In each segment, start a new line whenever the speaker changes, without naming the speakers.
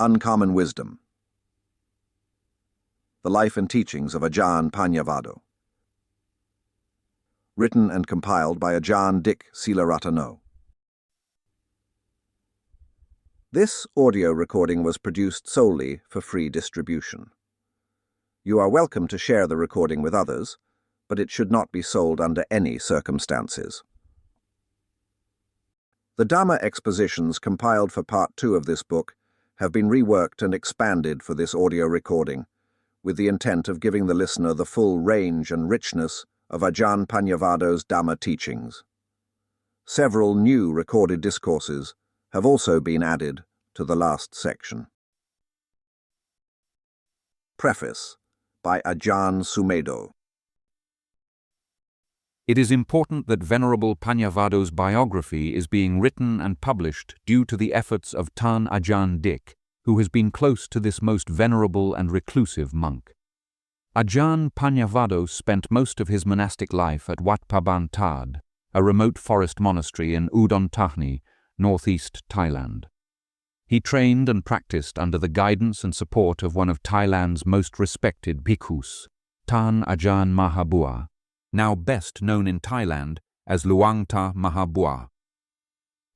Uncommon Wisdom. The Life and Teachings of Ajahn Panyavaddho. Written and compiled by Ajahn Dick Sila-Ratano. This audio recording was produced solely for free distribution. You are welcome to share the recording with others, but it should not be sold under any circumstances. The Dhamma expositions compiled for Part 2 of this book have been reworked and expanded for this audio recording, with the intent of giving the listener the full range and richness of Ajahn Panyavaddho's Dhamma teachings. Several new recorded discourses have also been added to the last section. Preface by Ajahn Sumedho.
It is important that Venerable Panyavaddho's biography is being written and published due to the efforts of Tan Ajahn Dick, who has been close to this most venerable and reclusive monk. Ajahn Panyavaddho spent most of his monastic life at Wat Pa Ban Tad, a remote forest monastery in Udon Thani, northeast Thailand. He trained and practiced under the guidance and support of one of Thailand's most respected bhikkhus, Tan Ajahn Mahabua, now best known in Thailand as Luang Ta Mahabua.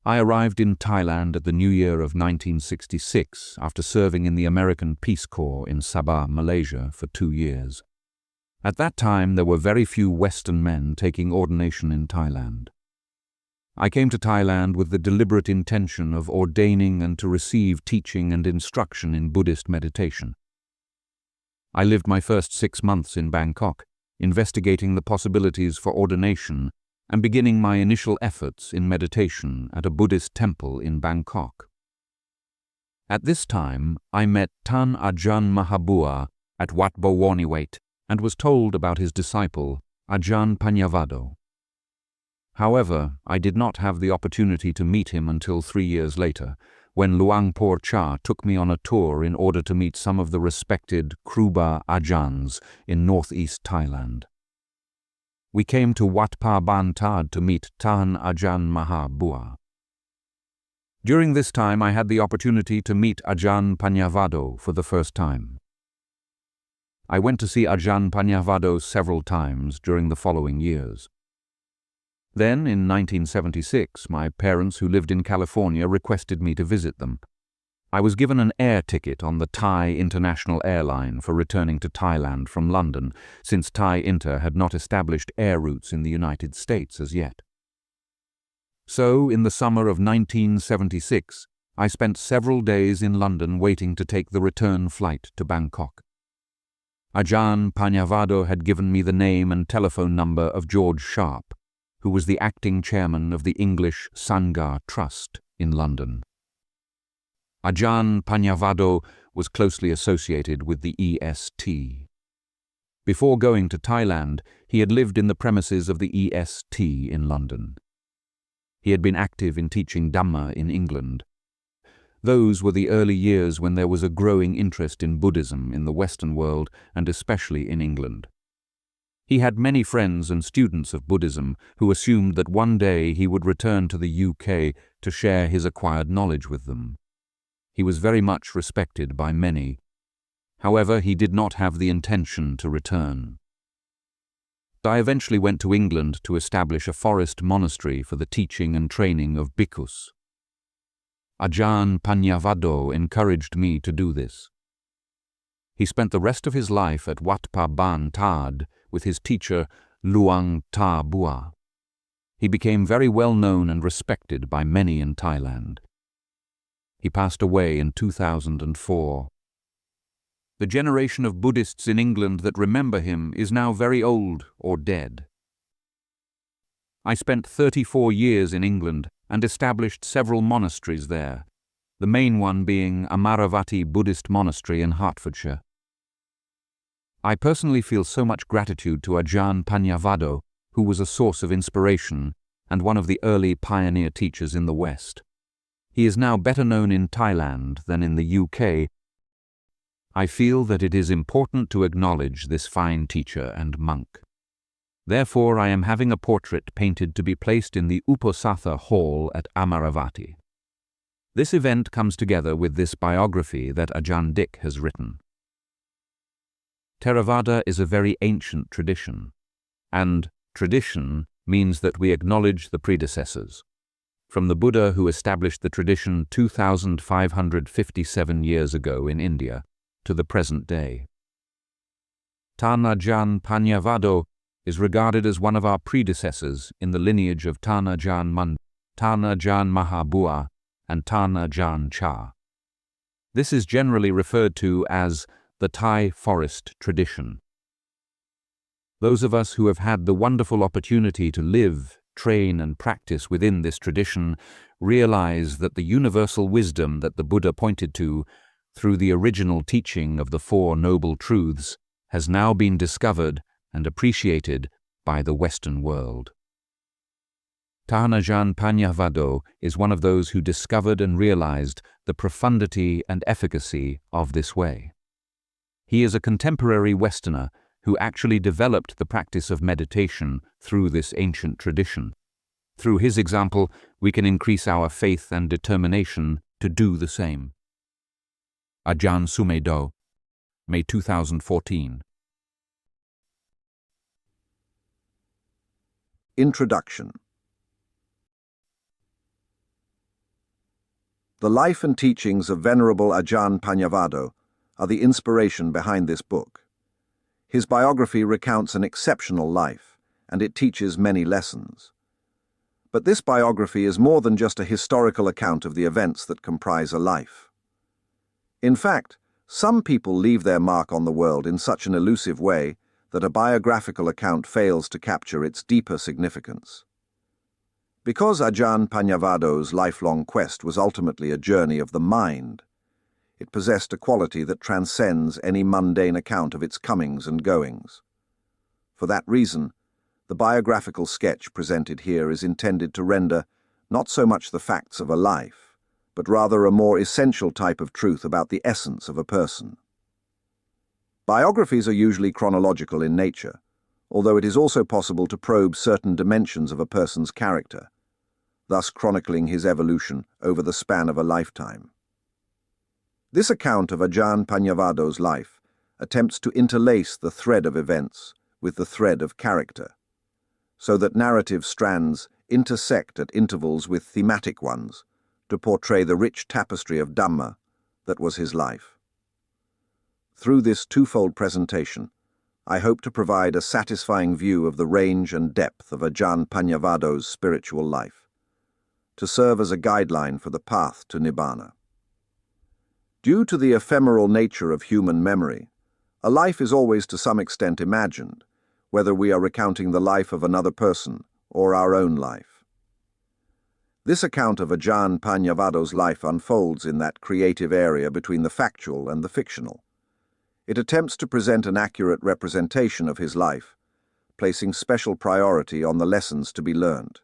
I arrived in Thailand at the new year of 1966 after serving in the American Peace Corps in Sabah, Malaysia for 2 years. At that time, there were very few Western men taking ordination in Thailand. I came to Thailand with the deliberate intention of ordaining and to receive teaching and instruction in Buddhist meditation. I lived my first 6 months in Bangkok, investigating the possibilities for ordination and beginning my initial efforts in meditation at a Buddhist temple in Bangkok. At this time, I met Tan Ajahn Mahabua at Wat Bowaniwait and was told about his disciple, Ajahn Panyavaddho. However, I did not have the opportunity to meet him until 3 years later, when Luang Por Cha took me on a tour in order to meet some of the respected Kruba Ajahns in northeast Thailand. We came to Wat Pa Ban Tad to meet Tan Ajahn Mahabua. During this time, I had the opportunity to meet Ajahn Panyavaddho for the first time. I went to see Ajahn Panyavaddho several times during the following years. Then, in 1976, my parents who lived in California requested me to visit them. I was given an air ticket on the Thai International Airline for returning to Thailand from London, since Thai Inter had not established air routes in the United States as yet. So, in the summer of 1976, I spent several days in London waiting to take the return flight to Bangkok. Ajahn Panyavaddho had given me the name and telephone number of George Sharp, who was the acting chairman of the English Sangha Trust in London. Ajahn Panyavaddho was closely associated with the EST. Before going to Thailand, he had lived in the premises of the EST in London. He had been active in teaching Dhamma in England. Those were the early years when there was a growing interest in Buddhism in the Western world and especially in England. He had many friends and students of Buddhism who assumed that one day he would return to the UK to share his acquired knowledge with them. He was very much respected by many. However, he did not have the intention to return. I eventually went to England to establish a forest monastery for the teaching and training of bhikkhus. Ajahn Panyavaddho encouraged me to do this. He spent the rest of his life at Wat Pa Ban Tad with his teacher Luang Ta Bua. He became very well known and respected by many in Thailand. He passed away in 2004. The generation of Buddhists in England that remember him is now very old or dead. I spent 34 years in England and established several monasteries there, the main one being Amaravati Buddhist Monastery in Hertfordshire. I personally feel so much gratitude to Ajahn Panyavaddho, who was a source of inspiration and one of the early pioneer teachers in the West. He is now better known in Thailand than in the UK. I feel that it is important to acknowledge this fine teacher and monk. Therefore, I am having a portrait painted to be placed in the Uposatha Hall at Amaravati. This event comes together with this biography that Ajahn Dik has written. Theravada is a very ancient tradition, and tradition means that we acknowledge the predecessors. From the Buddha who established the tradition 2,557 years ago in India to the present day. Ajahn Panyavaddho is regarded as one of our predecessors in the lineage of Ajahn Mahabua and Ajahn Chah. This is generally referred to as the Thai forest tradition. Those of us who have had the wonderful opportunity to live, train and practice within this tradition realize that the universal wisdom that the Buddha pointed to through the original teaching of the Four Noble Truths has now been discovered and appreciated by the Western world. Ajahn Panyavaddho is one of those who discovered and realized the profundity and efficacy of this way. He is a contemporary Westerner who actually developed the practice of meditation through this ancient tradition. Through his example, we can increase our faith and determination to do the same. Ajahn Sumedho, May 2014.
Introduction. The life and teachings of Venerable Ajahn Panyavaddho are the inspiration behind this book. His biography recounts an exceptional life, and it teaches many lessons. But this biography is more than just a historical account of the events that comprise a life. In fact, some people leave their mark on the world in such an elusive way that a biographical account fails to capture its deeper significance. Because Ajahn Panyavaddho's lifelong quest was ultimately a journey of the mind, it possessed a quality that transcends any mundane account of its comings and goings. For that reason, the biographical sketch presented here is intended to render not so much the facts of a life, but rather a more essential type of truth about the essence of a person. Biographies are usually chronological in nature, although it is also possible to probe certain dimensions of a person's character, thus chronicling his evolution over the span of a lifetime. This account of Ajahn Panyavaddho's life attempts to interlace the thread of events with the thread of character, so that narrative strands intersect at intervals with thematic ones to portray the rich tapestry of Dhamma that was his life. Through this twofold presentation, I hope to provide a satisfying view of the range and depth of Ajahn Panyavaddho's spiritual life, to serve as a guideline for the path to Nibbana. Due to the ephemeral nature of human memory, a life is always to some extent imagined, whether we are recounting the life of another person or our own life. This account of Ajahn Panyavaddho's life unfolds in that creative area between the factual and the fictional. It attempts to present an accurate representation of his life, placing special priority on the lessons to be learned.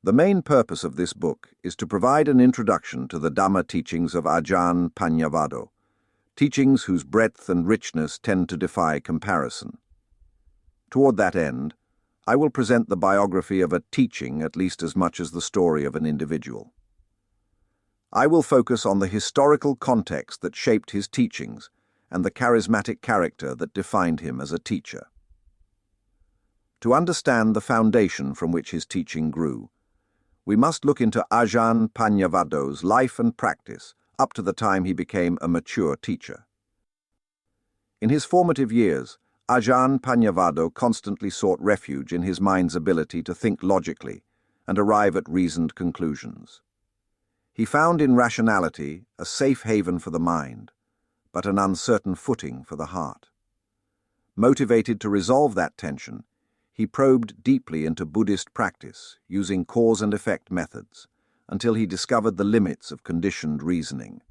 The main purpose of this book is to provide an introduction to the Dhamma teachings of Ajahn Panyavaddho, teachings whose breadth and richness tend to defy comparison. Toward that end, I will present the biography of a teaching at least as much as the story of an individual. I will focus on the historical context that shaped his teachings and the charismatic character that defined him as a teacher. To understand the foundation from which his teaching grew, we must look into Ajahn Panyavaddho's life and practice up to the time he became a mature teacher. In his formative years, Ajahn Panyavaddho constantly sought refuge in his mind's ability to think logically and arrive at reasoned conclusions. He found in rationality a safe haven for the mind, but an uncertain footing for the heart. Motivated to resolve that tension, he probed deeply into Buddhist practice, using cause and effect methods, until he discovered the limits of conditioned reasoning.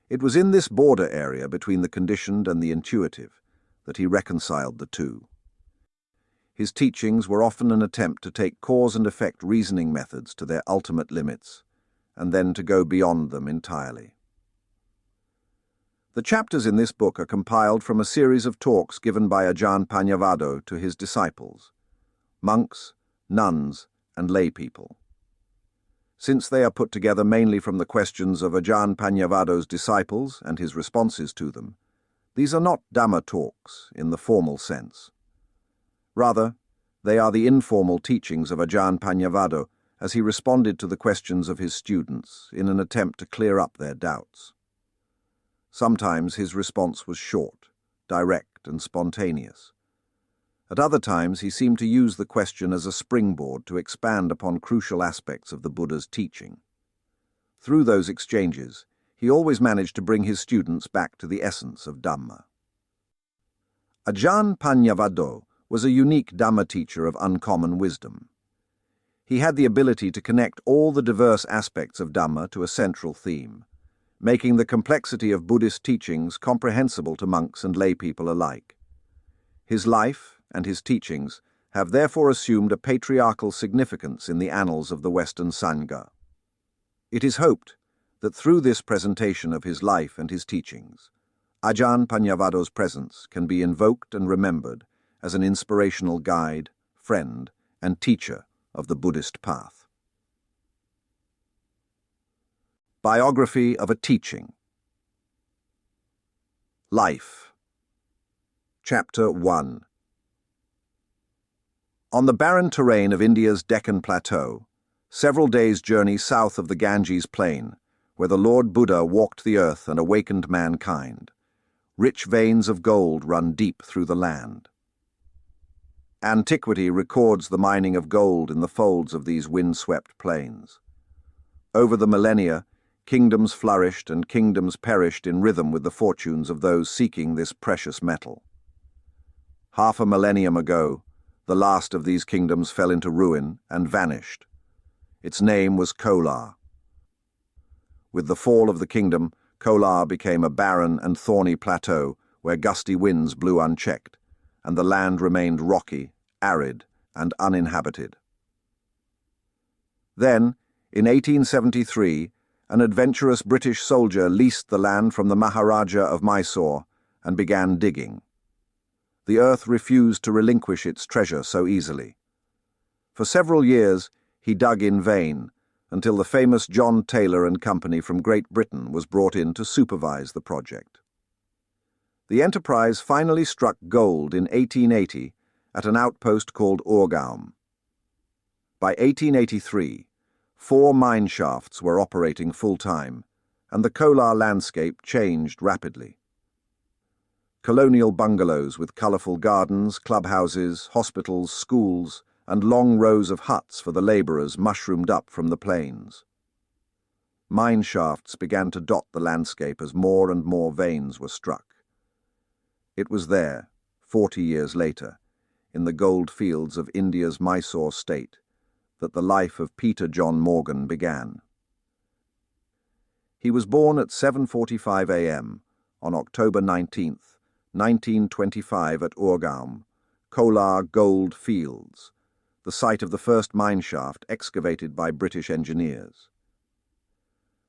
It was in this border area between the conditioned and the intuitive that he reconciled the two. His teachings were often an attempt to take cause and effect reasoning methods to their ultimate limits, and then to go beyond them entirely. The chapters in this book are compiled from a series of talks given by Ajahn Panyavaddho to his disciples, monks, nuns, and lay people. Since they are put together mainly from the questions of Ajahn Panyavaddho's disciples and his responses to them, these are not Dhamma talks in the formal sense. Rather, they are the informal teachings of Ajahn Panyavaddho as he responded to the questions of his students in an attempt to clear up their doubts. Sometimes his response was short, direct, and spontaneous. At other times he seemed to use the question as a springboard to expand upon crucial aspects of the Buddha's teaching. Through those exchanges, he always managed to bring his students back to the essence of Dhamma. Ajahn Panyavaddho was a unique Dhamma teacher of uncommon wisdom. He had the ability to connect all the diverse aspects of Dhamma to a central theme, making the complexity of Buddhist teachings comprehensible to monks and laypeople alike. His life and his teachings have therefore assumed a patriarchal significance in the annals of the Western Sangha. It is hoped that through this presentation of his life and his teachings, Ajahn Panyavaddho's presence can be invoked and remembered as an inspirational guide, friend, and teacher of the Buddhist path. Biography of a Teaching. Life. Chapter 1. On the barren terrain of India's Deccan Plateau, several days' journey south of the Ganges Plain, where the Lord Buddha walked the earth and awakened mankind, rich veins of gold run deep through the land. Antiquity records the mining of gold in the folds of these wind-swept plains. Over the millennia, kingdoms flourished and kingdoms perished in rhythm with the fortunes of those seeking this precious metal. Half a millennium ago, the last of these kingdoms fell into ruin and vanished. Its name was Kolar. With the fall of the kingdom, Kolar became a barren and thorny plateau where gusty winds blew unchecked, and the land remained rocky, arid, and uninhabited. Then, in 1873, an adventurous British soldier leased the land from the Maharaja of Mysore and began digging. The earth refused to relinquish its treasure so easily. For several years, he dug in vain, until the famous John Taylor and Company from Great Britain was brought in to supervise the project. The enterprise finally struck gold in 1880 at an outpost called Urgaum. By 1883, 4 mine shafts were operating full-time, and the Kolar landscape changed rapidly. Colonial bungalows with colourful gardens, clubhouses, hospitals, schools, and long rows of huts for the labourers mushroomed up from the plains. Mine shafts began to dot the landscape as more and more veins were struck. It was there, 40 years later, in the gold fields of India's Mysore state, that the life of Peter John Morgan began. He was born at 7:45 a.m. on October 19th, 1925 at Urgaum, Kolar Gold Fields, the site of the first mine shaft excavated by British engineers.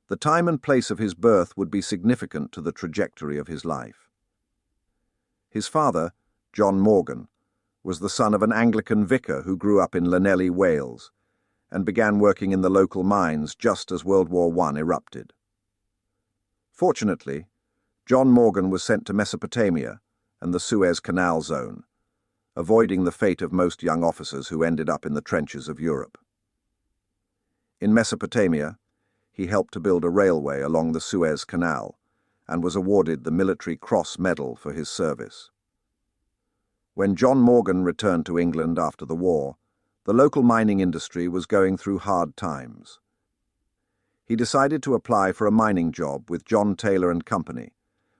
The time and place of his birth would be significant to the trajectory of his life. His father, John Morgan, was the son of an Anglican vicar who grew up in Llanelli, Wales, and began working in the local mines just as World War I erupted. Fortunately, John Morgan was sent to Mesopotamia and the Suez Canal zone, avoiding the fate of most young officers who ended up in the trenches of Europe. In Mesopotamia, he helped to build a railway along the Suez Canal and was awarded the Military Cross Medal for his service. When John Morgan returned to England after the war, the local mining industry was going through hard times. He decided to apply for a mining job with John Taylor and Company,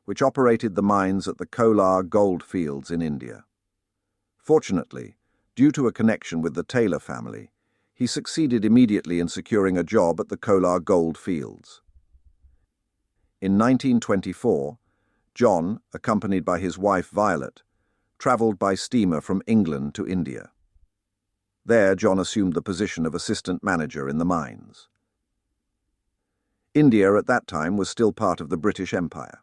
which operated the mines at the Kolar gold fields in India. Fortunately, due to a connection with the Taylor family, he succeeded immediately in securing a job at the Kolar gold fields. In 1924, John, accompanied by his wife Violet, travelled by steamer from England to India. There, John assumed the position of assistant manager in the mines. India at that time was still part of the British Empire.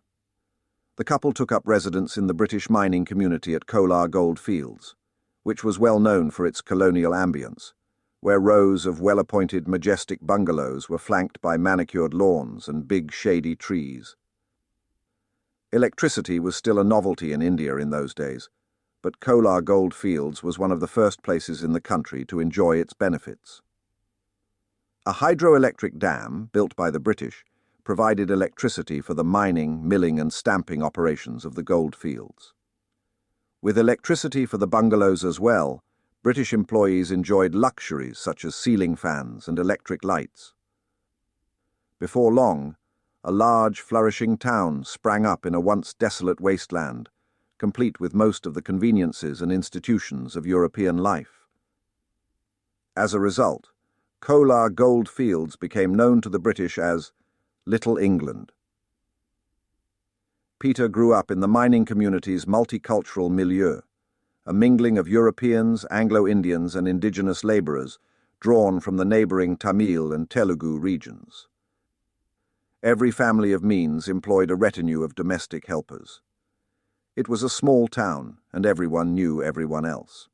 The couple took up residence in the British mining community at Kolar Gold Fields, which was well known for its colonial ambience, where rows of well-appointed majestic bungalows were flanked by manicured lawns and big shady trees. Electricity was still a novelty in India in those days, but Kolar gold fields was one of the first places in the country to enjoy its benefits. A hydroelectric dam, built by the British, provided electricity for the mining, milling and stamping operations of the gold fields. With electricity for the bungalows as well, British employees enjoyed luxuries such as ceiling fans and electric lights. Before long, a large, flourishing town sprang up in a once desolate wasteland, complete with most of the conveniences and institutions of European life. As a result, Kolar gold fields became known to the British as Little England. Peter grew up in the mining community's multicultural milieu, a mingling of Europeans, Anglo-Indians and indigenous labourers drawn from the neighbouring Tamil and Telugu regions. Every family of means employed a retinue of domestic helpers. It was a small town, and everyone knew everyone else.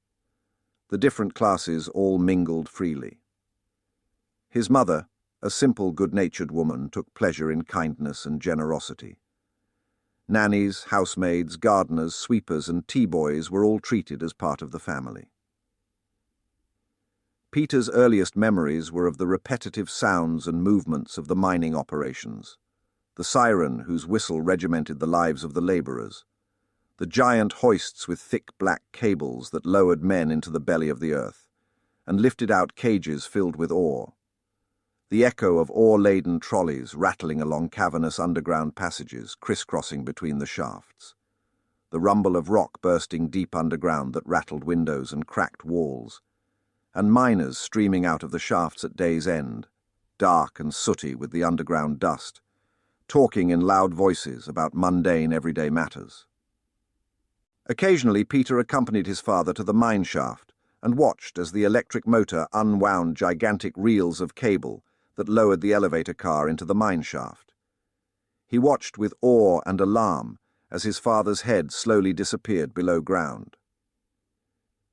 The different classes all mingled freely. His mother, a simple, good-natured woman, took pleasure in kindness and generosity. Nannies, housemaids, gardeners, sweepers and tea-boys were all treated as part of the family. Peter's earliest memories were of the repetitive sounds and movements of the mining operations, the siren whose whistle regimented the lives of the labourers, the giant hoists with thick black cables that lowered men into the belly of the earth, and lifted out cages filled with ore, the echo of ore-laden trolleys rattling along cavernous underground passages crisscrossing between the shafts, the rumble of rock bursting deep underground that rattled windows and cracked walls, and miners streaming out of the shafts at day's end, dark and sooty with the underground dust, talking in loud voices about mundane everyday matters. Occasionally Peter accompanied his father to the mine shaft and watched as the electric motor unwound gigantic reels of cable that lowered the elevator car into the mine shaft. He watched with awe and alarm as his father's head slowly disappeared below ground.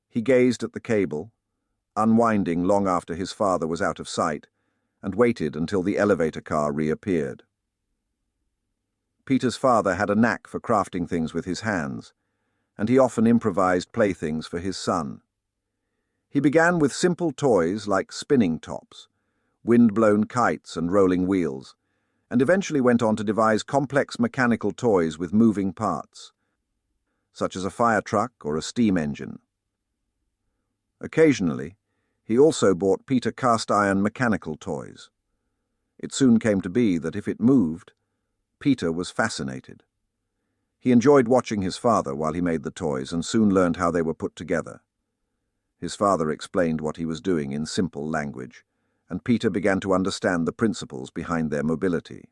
He gazed at the cable, unwinding long after his father was out of sight, and waited until the elevator car reappeared. Peter's father had a knack for crafting things with his hands, and he often improvised playthings for his son. He began with simple toys like spinning tops, wind-blown kites and rolling wheels, and eventually went on to devise complex mechanical toys with moving parts, such as a fire truck or a steam engine. Occasionally, he also bought Peter cast-iron mechanical toys. It soon came to be that if it moved, Peter was fascinated. He enjoyed watching his father while he made the toys and soon learned how they were put together. His father explained what he was doing in simple language, and Peter began to understand the principles behind their mobility.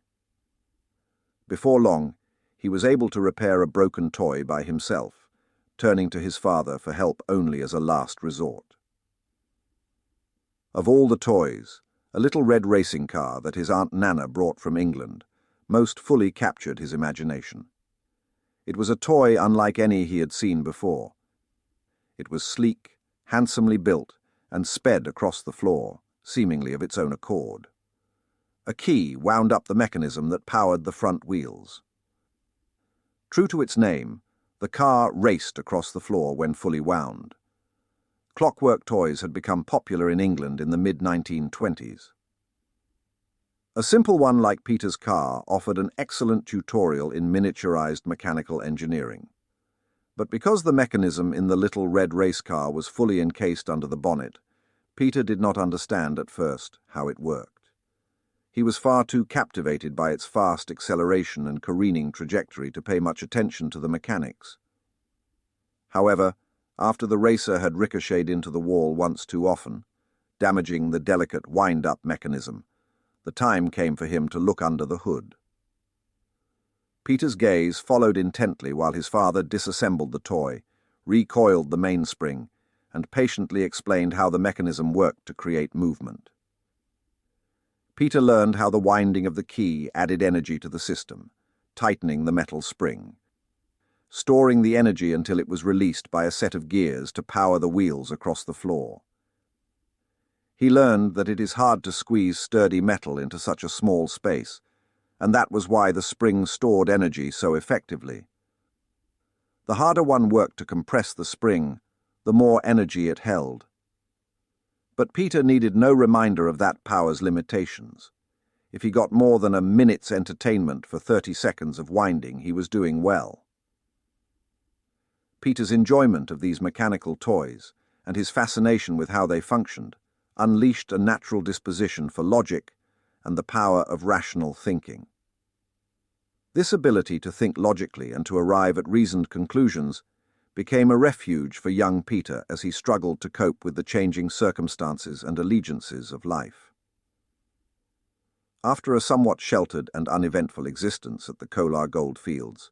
Before long, he was able to repair a broken toy by himself, turning to his father for help only as a last resort. Of all the toys, a little red racing car that his Aunt Nana brought from England most fully captured his imagination. It was a toy unlike any he had seen before. It was sleek, handsomely built, and sped across the floor, seemingly of its own accord. A key wound up the mechanism that powered the front wheels. True to its name, the car raced across the floor when fully wound. Clockwork toys had become popular in England in the mid-1920s. A simple one like Peter's car offered an excellent tutorial in miniaturized mechanical engineering. But because the mechanism in the little red race car was fully encased under the bonnet, Peter did not understand at first how it worked. He was far too captivated by its fast acceleration and careening trajectory to pay much attention to the mechanics. However, after the racer had ricocheted into the wall once too often, damaging the delicate wind-up mechanism, the time came for him to look under the hood. Peter's gaze followed intently while his father disassembled the toy, recoiled the mainspring, and patiently explained how the mechanism worked to create movement. Peter learned how the winding of the key added energy to the system, tightening the metal spring, storing the energy until it was released by a set of gears to power the wheels across the floor. He learned that it is hard to squeeze sturdy metal into such a small space, and that was why the spring stored energy so effectively. The harder one worked to compress the spring, the more energy it held. But Peter needed no reminder of that power's limitations. If he got more than a minute's entertainment for 30 seconds of winding, he was doing well. Peter's enjoyment of these mechanical toys and his fascination with how they functioned unleashed a natural disposition for logic and the power of rational thinking. This ability to think logically and to arrive at reasoned conclusions became a refuge for young Peter as he struggled to cope with the changing circumstances and allegiances of life. After a somewhat sheltered and uneventful existence at the Kolar gold fields,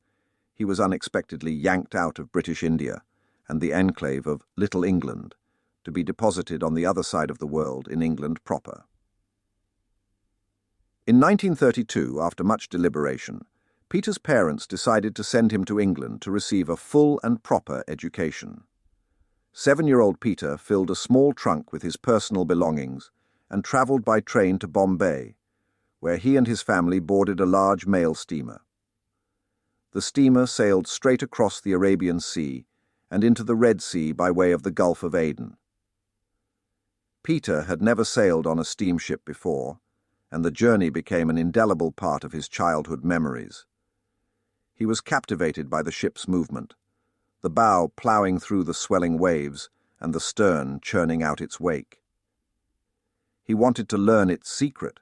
he was unexpectedly yanked out of British India and the enclave of Little England to be deposited on the other side of the world in England proper. In 1932, after much deliberation, Peter's parents decided to send him to England to receive a full and proper education. 7-year-old Peter filled a small trunk with his personal belongings and travelled by train to Bombay, where he and his family boarded a large mail steamer. The steamer sailed straight across the Arabian Sea and into the Red Sea by way of the Gulf of Aden. Peter had never sailed on a steamship before, and the journey became an indelible part of his childhood memories. He was captivated by the ship's movement, the bow ploughing through the swelling waves and the stern churning out its wake. He wanted to learn its secret,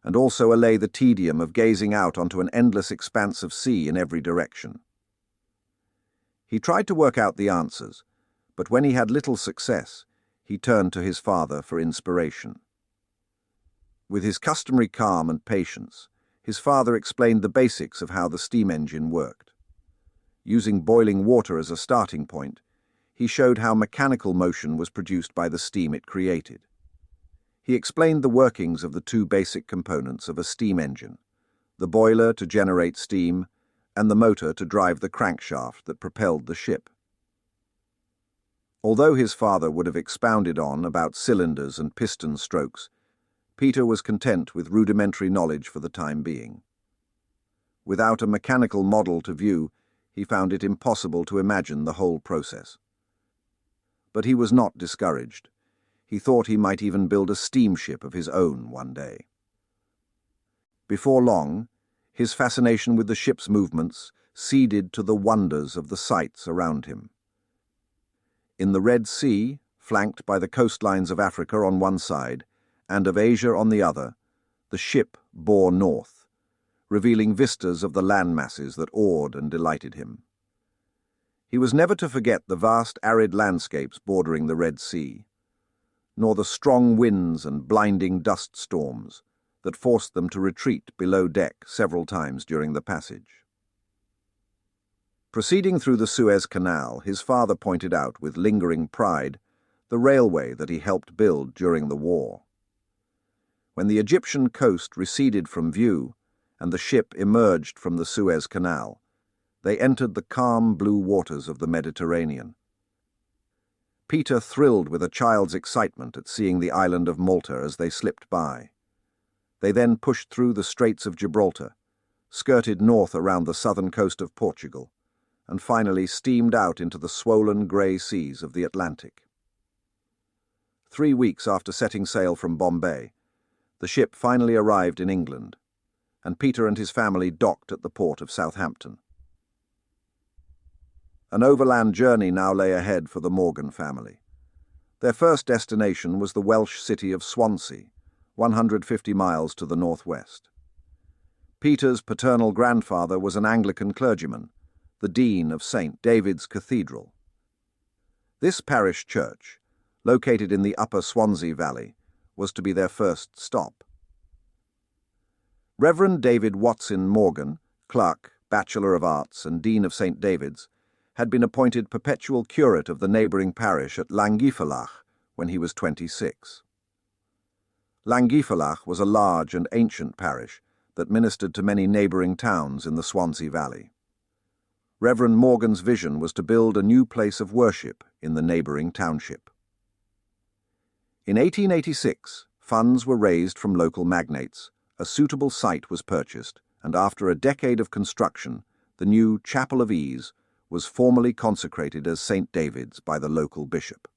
and also allay the tedium of gazing out onto an endless expanse of sea in every direction. He tried to work out the answers, but when he had little success, he turned to his father for inspiration. With his customary calm and patience, his father explained the basics of how the steam engine worked. Using boiling water as a starting point, he showed how mechanical motion was produced by the steam it created. He explained the workings of the two basic components of a steam engine, the boiler to generate steam and the motor to drive the crankshaft that propelled the ship. Although his father would have expounded on about cylinders and piston strokes, Peter was content with rudimentary knowledge for the time being. Without a mechanical model to view, he found it impossible to imagine the whole process. But he was not discouraged. He thought he might even build a steamship of his own one day. Before long, his fascination with the ship's movements ceded to the wonders of the sights around him. In the Red Sea, flanked by the coastlines of Africa on one side and of Asia on the other, the ship bore north, revealing vistas of the land masses that awed and delighted him. He was never to forget the vast arid landscapes bordering the Red Sea, nor the strong winds and blinding dust storms that forced them to retreat below deck several times during the passage. Proceeding through the Suez Canal, his father pointed out with lingering pride the railway that he helped build during the war. When the Egyptian coast receded from view and the ship emerged from the Suez Canal, they entered the calm blue waters of the Mediterranean. Peter thrilled with a child's excitement at seeing the island of Malta as they slipped by. They then pushed through the Straits of Gibraltar, skirted north around the southern coast of Portugal, and finally steamed out into the swollen grey seas of the Atlantic. 3 weeks after setting sail from Bombay, the ship finally arrived in England, and Peter and his family docked at the port of Southampton. An overland journey now lay ahead for the Morgan family. Their first destination was the Welsh city of Swansea, 150 miles to the northwest. Peter's paternal grandfather was an Anglican clergyman, the dean of St. David's Cathedral. This parish church, located in the upper Swansea Valley, was to be their first stop. Reverend David Watson Morgan, clerk, Bachelor of Arts, and Dean of St. David's, had been appointed perpetual curate of the neighbouring parish at Llangefallach when he was 26. Llangefallach was a large and ancient parish that ministered to many neighbouring towns in the Swansea Valley. Reverend Morgan's vision was to build a new place of worship in the neighbouring township. In 1886, funds were raised from local magnates, a suitable site was purchased, and after a decade of construction, the new Chapel of Ease was formally consecrated as St. David's by the local bishop.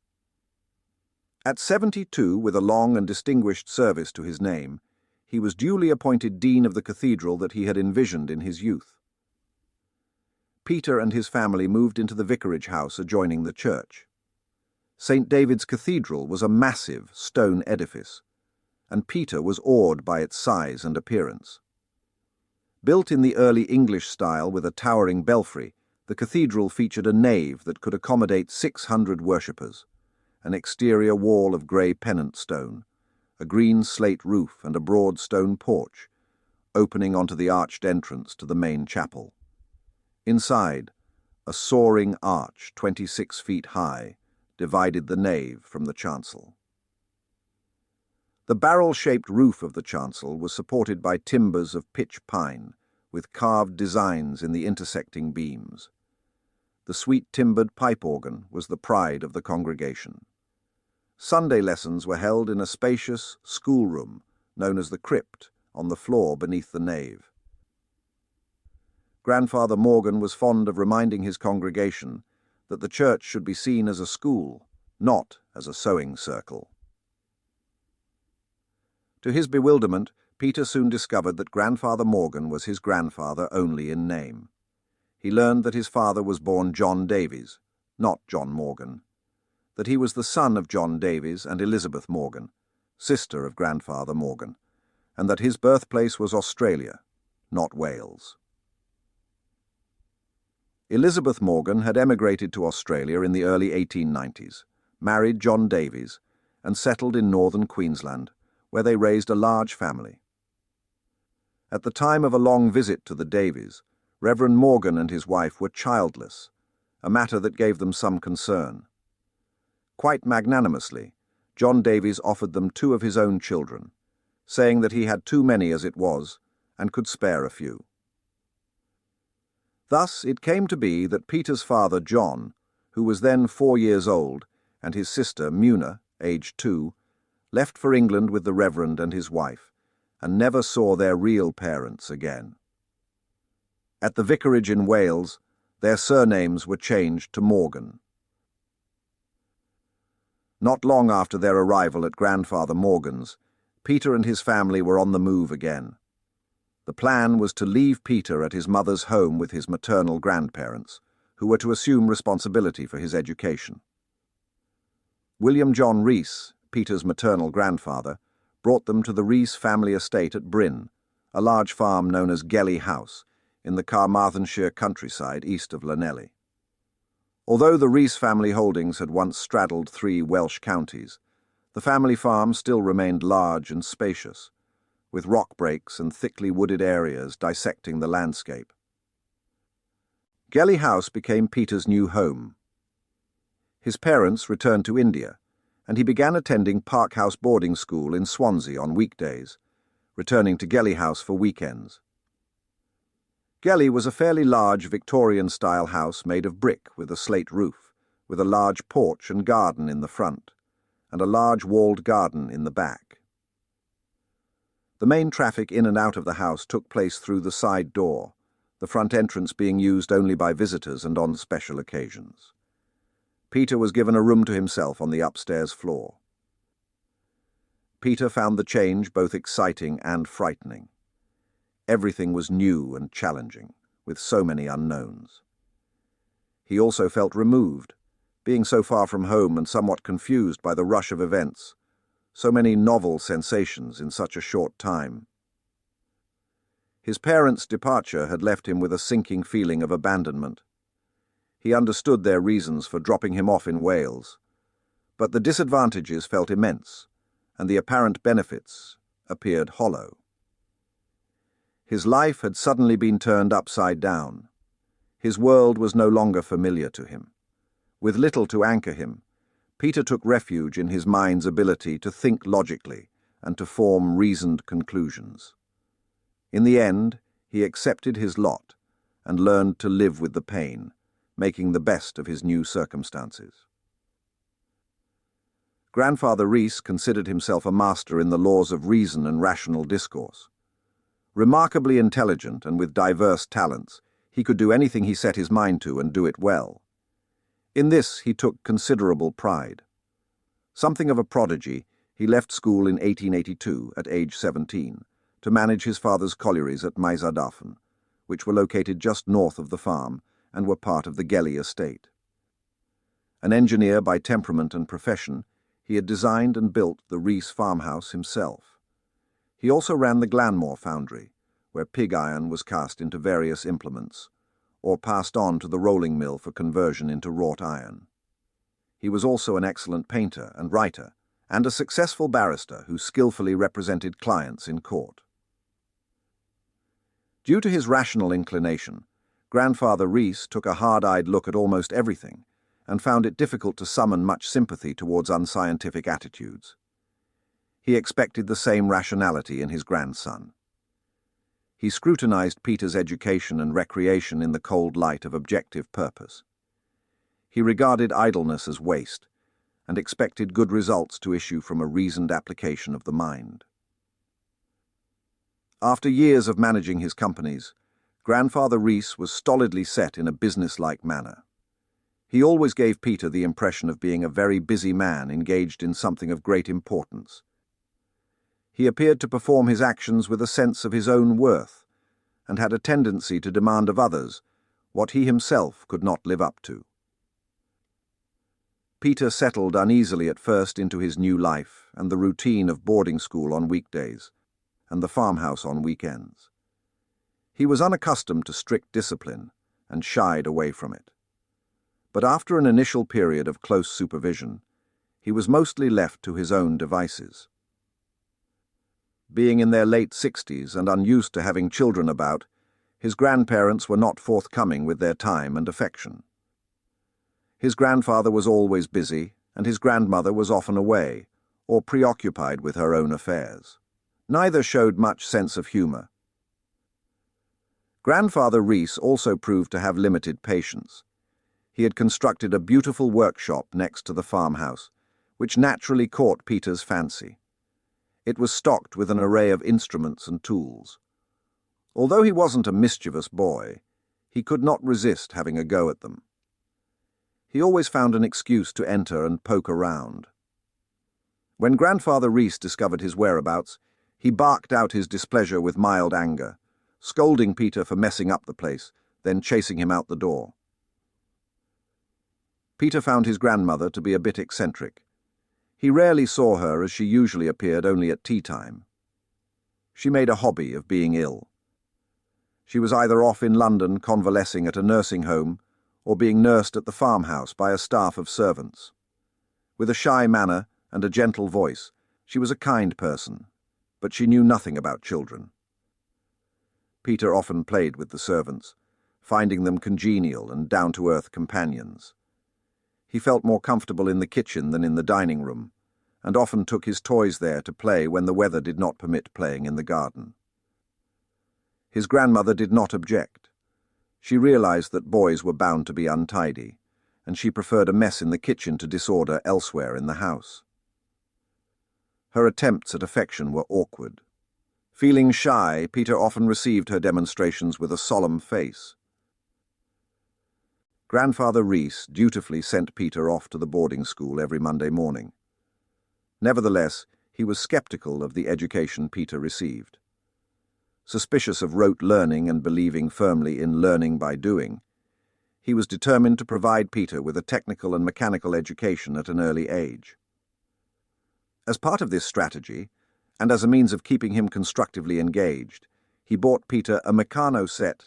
At 72, with a long and distinguished service to his name, he was duly appointed dean of the cathedral that he had envisioned in his youth. Peter and his family moved into the vicarage house adjoining the church. St. David's Cathedral was a massive stone edifice, and Peter was awed by its size and appearance. Built in the early English style with a towering belfry, the cathedral featured a nave that could accommodate 600 worshippers, an exterior wall of grey pennant stone, a green slate roof and a broad stone porch, opening onto the arched entrance to the main chapel. Inside, a soaring arch 26 feet high divided the nave from the chancel. The barrel-shaped roof of the chancel was supported by timbers of pitch pine, with carved designs in the intersecting beams. The sweet-timbered pipe organ was the pride of the congregation. Sunday lessons were held in a spacious schoolroom known as the crypt on the floor beneath the nave. Grandfather Morgan was fond of reminding his congregation that the church should be seen as a school, not as a sewing circle. To his bewilderment, Peter soon discovered that Grandfather Morgan was his grandfather only in name. He learned that his father was born John Davies, not John Morgan, that he was the son of John Davies and Elizabeth Morgan, sister of Grandfather Morgan, and that his birthplace was Australia, not Wales. Elizabeth Morgan had emigrated to Australia in the early 1890s, married John Davies, and settled in northern Queensland, where they raised a large family. At the time of a long visit to the Davies, Reverend Morgan and his wife were childless, a matter that gave them some concern. Quite magnanimously, John Davies offered them 2 of his own children, saying that he had too many as it was and could spare a few. Thus it came to be that Peter's father John, who was then 4 years old, and his sister Muna, aged 2, left for England with the Reverend and his wife, and never saw their real parents again. At the vicarage in Wales, their surnames were changed to Morgan. Not long after their arrival at Grandfather Morgan's, Peter and his family were on the move again. The plan was to leave Peter at his mother's home with his maternal grandparents, who were to assume responsibility for his education. William John Rees, Peter's maternal grandfather, brought them to the Rees family estate at Bryn, a large farm known as Gelly House, in the Carmarthenshire countryside east of Llanelli. Although the Rees family holdings had once straddled 3 Welsh counties, the family farm still remained large and spacious, with rock breaks and thickly wooded areas dissecting the landscape. Gelly House became Peter's new home. His parents returned to India, and he began attending Park House boarding school in Swansea on weekdays, returning to Gelly House for weekends. Gelly was a fairly large Victorian-style house made of brick with a slate roof, with a large porch and garden in the front, and a large walled garden in the back. The main traffic in and out of the house took place through the side door, the front entrance being used only by visitors and on special occasions. Peter was given a room to himself on the upstairs floor. Peter found the change both exciting and frightening. Everything was new and challenging, with so many unknowns. He also felt removed, being so far from home and somewhat confused by the rush of events, so many novel sensations in such a short time. His parents' departure had left him with a sinking feeling of abandonment. He understood their reasons for dropping him off in Wales, but the disadvantages felt immense, and the apparent benefits appeared hollow. His life had suddenly been turned upside down. His world was no longer familiar to him. With little to anchor him, Peter took refuge in his mind's ability to think logically and to form reasoned conclusions. In the end, he accepted his lot and learned to live with the pain, making the best of his new circumstances. Grandfather Rees considered himself a master in the laws of reason and rational discourse. Remarkably intelligent and with diverse talents, he could do anything he set his mind to and do it well. In this he took considerable pride. Something of a prodigy, he left school in 1882 at age 17 to manage his father's collieries at Majzadafen, which were located just north of the farm and were part of the Gelly estate. An engineer by temperament and profession, he had designed and built the Rees farmhouse himself. He also ran the Glanmore foundry, where pig iron was cast into various implements, or passed on to the rolling mill for conversion into wrought iron. He was also an excellent painter and writer, and a successful barrister who skillfully represented clients in court. Due to his rational inclination, Grandfather Rees took a hard-eyed look at almost everything and found it difficult to summon much sympathy towards unscientific attitudes. He expected the same rationality in his grandson. He scrutinized Peter's education and recreation in the cold light of objective purpose. He regarded idleness as waste and expected good results to issue from a reasoned application of the mind. After years of managing his companies, Grandfather Rees was stolidly set in a businesslike manner. He always gave Peter the impression of being a very busy man engaged in something of great importance. He appeared to perform his actions with a sense of his own worth, and had a tendency to demand of others what he himself could not live up to. Peter settled uneasily at first into his new life and the routine of boarding school on weekdays, and the farmhouse on weekends. He was unaccustomed to strict discipline and shied away from it. But after an initial period of close supervision, he was mostly left to his own devices. Being in their late 60s and unused to having children about, his grandparents were not forthcoming with their time and affection. His grandfather was always busy, and his grandmother was often away, or preoccupied with her own affairs. Neither showed much sense of humor. Grandfather Rees also proved to have limited patience. He had constructed a beautiful workshop next to the farmhouse, which naturally caught Peter's fancy. It was stocked with an array of instruments and tools. Although he wasn't a mischievous boy, he could not resist having a go at them. He always found an excuse to enter and poke around. When Grandfather Rees discovered his whereabouts, he barked out his displeasure with mild anger, scolding Peter for messing up the place, then chasing him out the door. Peter found his grandmother to be a bit eccentric. He rarely saw her, as she usually appeared only at tea time. She made a hobby of being ill. She was either off in London convalescing at a nursing home or being nursed at the farmhouse by a staff of servants. With a shy manner and a gentle voice, she was a kind person, but she knew nothing about children. Peter often played with the servants, finding them congenial and down-to-earth companions. He felt more comfortable in the kitchen than in the dining room, and often took his toys there to play when the weather did not permit playing in the garden. His grandmother did not object. She realized that boys were bound to be untidy, and she preferred a mess in the kitchen to disorder elsewhere in the house. Her attempts at affection were awkward. Feeling shy, Peter often received her demonstrations with a solemn face. Grandfather Rees dutifully sent Peter off to the boarding school every Monday morning. Nevertheless, he was skeptical of the education Peter received. Suspicious of rote learning and believing firmly in learning by doing, he was determined to provide Peter with a technical and mechanical education at an early age. As part of this strategy, and as a means of keeping him constructively engaged, he bought Peter a Meccano set.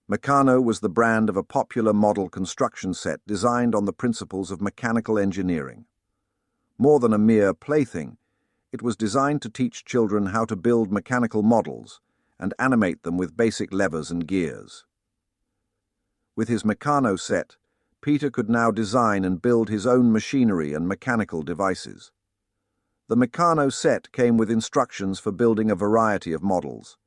Meccano was the brand of a popular model construction set designed on the principles of mechanical engineering. More than a mere plaything, it was designed to teach children how to build mechanical models and animate them with basic levers and gears. With his Meccano set, Peter could now design and build his own machinery and mechanical devices. The Meccano set came with instructions for building a variety of models: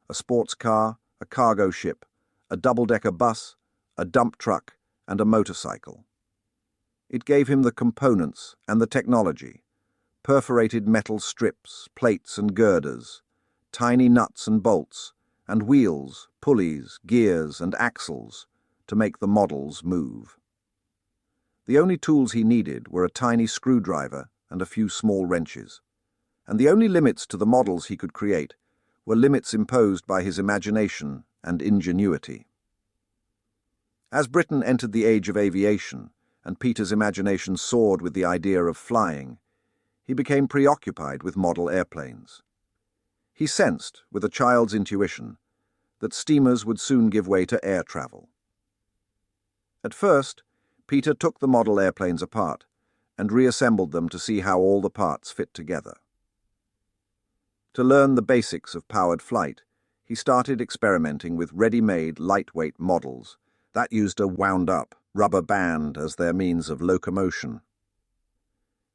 a sports car, a cargo ship, a double-decker bus, a dump truck, and a motorcycle. It gave him the components and the technology: perforated metal strips, plates and girders, tiny nuts and bolts, and wheels, pulleys, gears and axles to make the models move. The only tools he needed were a tiny screwdriver and a few small wrenches, and the only limits to the models he could create were limits imposed by his imagination and ingenuity. As Britain entered the age of aviation, and Peter's imagination soared with the idea of flying, he became preoccupied with model airplanes. He sensed, with a child's intuition, that steamers would soon give way to air travel. At first, Peter took the model airplanes apart and reassembled them to see how all the parts fit together. To learn the basics of powered flight, he started experimenting with ready-made lightweight models that used a wound-up rubber band as their means of locomotion.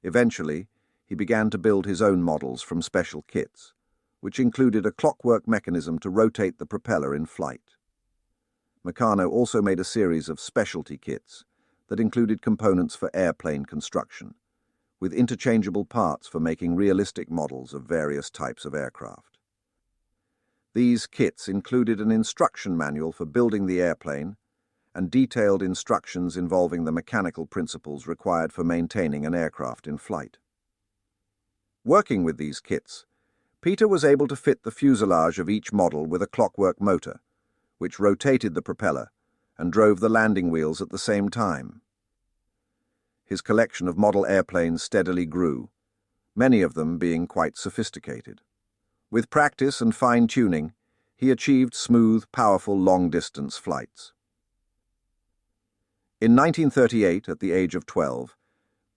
Eventually, he began to build his own models from special kits, which included a clockwork mechanism to rotate the propeller in flight. Meccano also made a series of specialty kits that included components for airplane construction, with interchangeable parts for making realistic models of various types of aircraft. These kits included an instruction manual for building the airplane and detailed instructions involving the mechanical principles required for maintaining an aircraft in flight. Working with these kits, Peter was able to fit the fuselage of each model with a clockwork motor, which rotated the propeller and drove the landing wheels at the same time. His collection of model airplanes steadily grew, many of them being quite sophisticated. With practice and fine-tuning, he achieved smooth, powerful long-distance flights. In 1938, at the age of 12,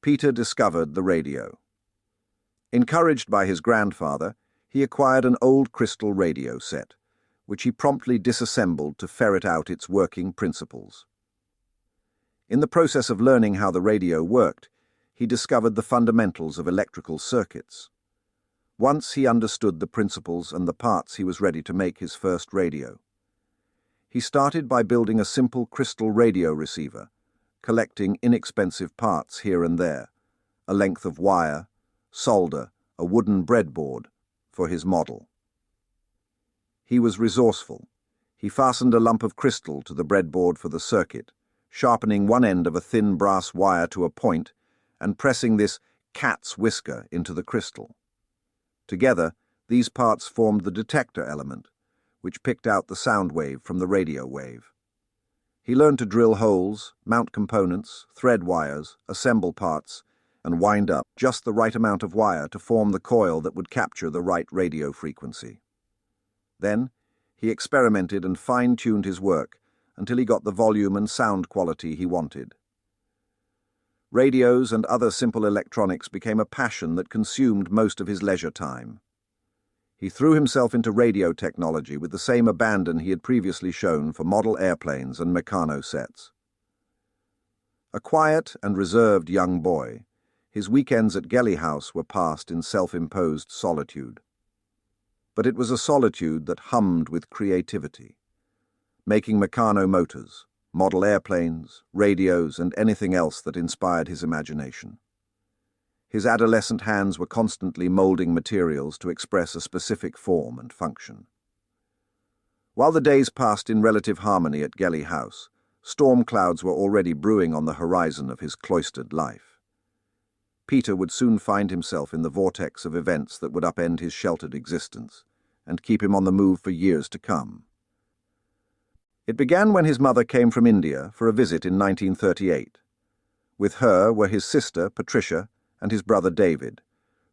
Peter discovered the radio. Encouraged by his grandfather, he acquired an old crystal radio set, which he promptly disassembled to ferret out its working principles. In the process of learning how the radio worked, he discovered the fundamentals of electrical circuits. Once he understood the principles and the parts, he was ready to make his first radio. He started by building a simple crystal radio receiver, collecting inexpensive parts here and there, a length of wire, solder, a wooden breadboard, for his model. He was resourceful. He fastened a lump of crystal to the breadboard for the circuit, sharpening one end of a thin brass wire to a point and pressing this cat's whisker into the crystal. Together, these parts formed the detector element, which picked out the sound wave from the radio wave. He learned to drill holes, mount components, thread wires, assemble parts, and wind up just the right amount of wire to form the coil that would capture the right radio frequency. Then, he experimented and fine-tuned his work until he got the volume and sound quality he wanted. Radios and other simple electronics became a passion that consumed most of his leisure time. He threw himself into radio technology with the same abandon he had previously shown for model airplanes and Meccano sets. A quiet and reserved young boy, his weekends at Gelly House were passed in self-imposed solitude. But it was a solitude that hummed with creativity, making Meccano motors, model airplanes, radios, and anything else that inspired his imagination. His adolescent hands were constantly molding materials to express a specific form and function. While the days passed in relative harmony at Gelly House, storm clouds were already brewing on the horizon of his cloistered life. Peter would soon find himself in the vortex of events that would upend his sheltered existence and keep him on the move for years to come. It began when his mother came from India for a visit in 1938. With her were his sister, Patricia, and his brother David,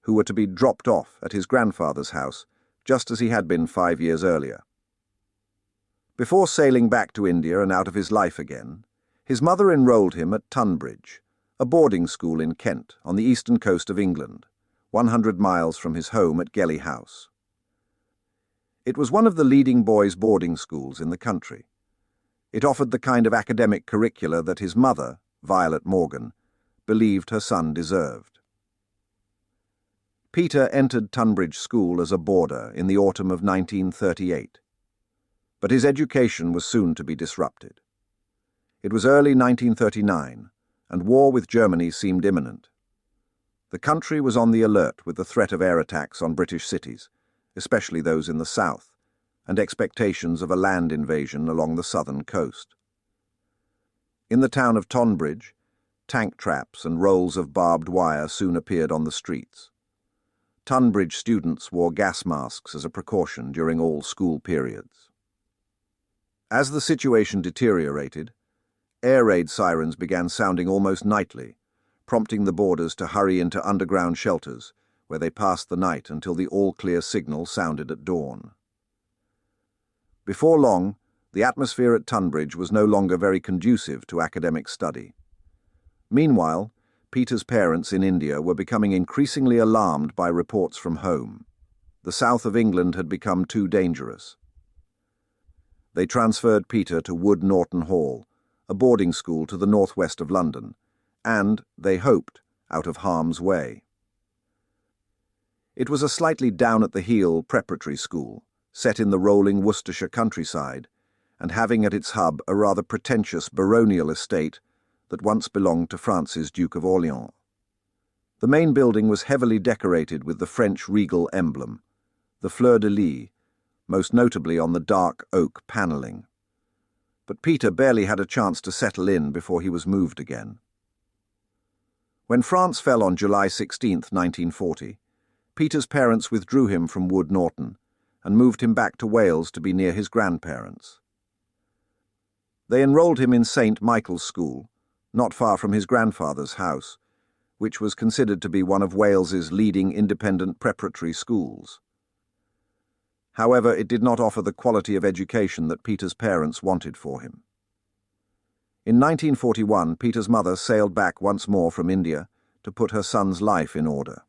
who were to be dropped off at his grandfather's house, just as he had been 5 years earlier. Before sailing back to India and out of his life again, his mother enrolled him at Tunbridge, a boarding school in Kent on the eastern coast of England, 100 miles from his home at Gelly House. It was one of the leading boys' boarding schools in the country. It offered the kind of academic curricula that his mother, Violet Morgan, believed her son deserved. Peter entered Tunbridge School as a boarder in the autumn of 1938, but his education was soon to be disrupted. It was early 1939, and war with Germany seemed imminent. The country was on the alert with the threat of air attacks on British cities, especially those in the south, and expectations of a land invasion along the southern coast. In the town of Tonbridge, tank traps and rolls of barbed wire soon appeared on the streets. Tonbridge students wore gas masks as a precaution during all school periods. As the situation deteriorated, air raid sirens began sounding almost nightly, prompting the boarders to hurry into underground shelters, where they passed the night until the all-clear signal sounded at dawn. Before long, the atmosphere at Tonbridge was no longer very conducive to academic study. Meanwhile, Peter's parents in India were becoming increasingly alarmed by reports from home. The south of England had become too dangerous. They transferred Peter to Wood Norton Hall, a boarding school to the northwest of London, and, they hoped, out of harm's way. It was a slightly down-at-the-heel preparatory school, set in the rolling Worcestershire countryside, and having at its hub a rather pretentious baronial estate that once belonged to Francis, Duke of Orleans. The main building was heavily decorated with the French regal emblem, the fleur-de-lis, most notably on the dark oak panelling. But Peter barely had a chance to settle in before he was moved again. When France fell on July 16, 1940, Peter's parents withdrew him from Wood Norton and moved him back to Wales to be near his grandparents. They enrolled him in St. Michael's School, not far from his grandfather's house, which was considered to be one of Wales's leading independent preparatory schools. However, it did not offer the quality of education that Peter's parents wanted for him. In 1941, Peter's mother sailed back once more from India to put her son's life in order.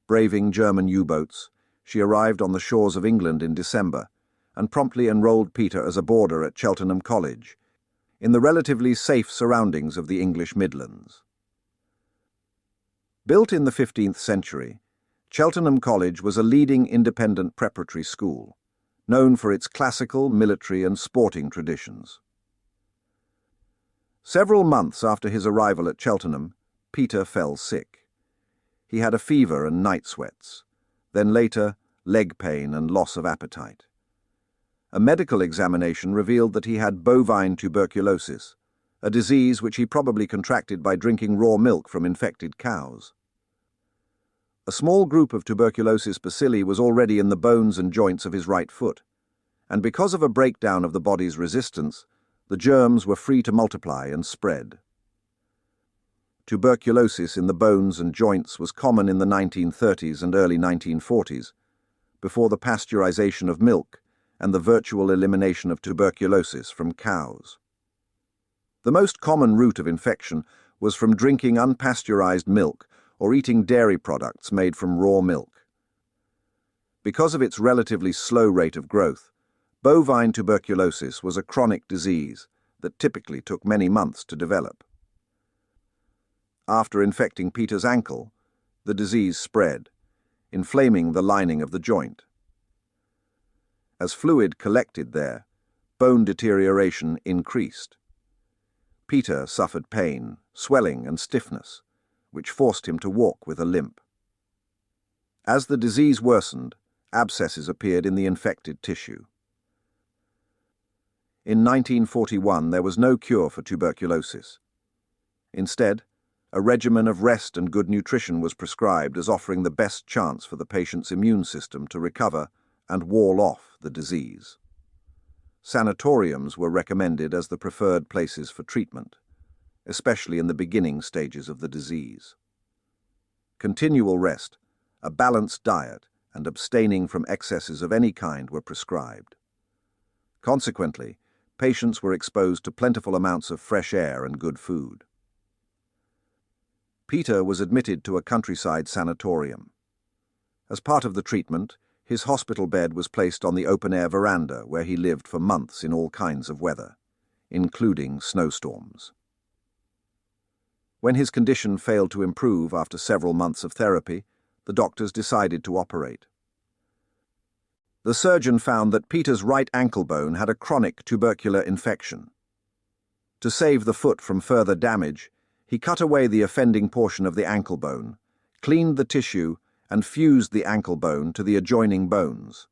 Braving German U-boats, she arrived on the shores of England in December and promptly enrolled Peter as a boarder at Cheltenham College, in the relatively safe surroundings of the English Midlands. Built in the 15th century, Cheltenham College was a leading independent preparatory school, known for its classical, military and sporting traditions. Several months after his arrival at Cheltenham, Peter fell sick. He had a fever and night sweats, then later leg pain and loss of appetite. A medical examination revealed that he had bovine tuberculosis, a disease which he probably contracted by drinking raw milk from infected cows. A small group of tuberculosis bacilli was already in the bones and joints of his right foot, and because of a breakdown of the body's resistance, the germs were free to multiply and spread. Tuberculosis in the bones and joints was common in the 1930s and early 1940s, before the pasteurization of milk and the virtual elimination of tuberculosis from cows. The most common route of infection was from drinking unpasteurized milk or eating dairy products made from raw milk. Because of its relatively slow rate of growth, bovine tuberculosis was a chronic disease that typically took many months to develop. After infecting Peter's ankle, the disease spread, inflaming the lining of the joint. As fluid collected there, bone deterioration increased. Peter suffered pain, swelling and stiffness, which forced him to walk with a limp. As the disease worsened, abscesses appeared in the infected tissue. In 1941, there was no cure for tuberculosis. Instead, a regimen of rest and good nutrition was prescribed as offering the best chance for the patient's immune system to recover and wall off the disease. Sanatoriums were recommended as the preferred places for treatment, especially in the beginning stages of the disease. Continual rest, a balanced diet, and abstaining from excesses of any kind were prescribed. Consequently, patients were exposed to plentiful amounts of fresh air and good food. Peter was admitted to a countryside sanatorium. As part of the treatment, his hospital bed was placed on the open-air veranda where he lived for months in all kinds of weather, including snowstorms. When his condition failed to improve after several months of therapy, the doctors decided to operate. The surgeon found that Peter's right ankle bone had a chronic tubercular infection. To save the foot from further damage, he cut away the offending portion of the ankle bone, cleaned the tissue, and fused the ankle bone to the adjoining bones.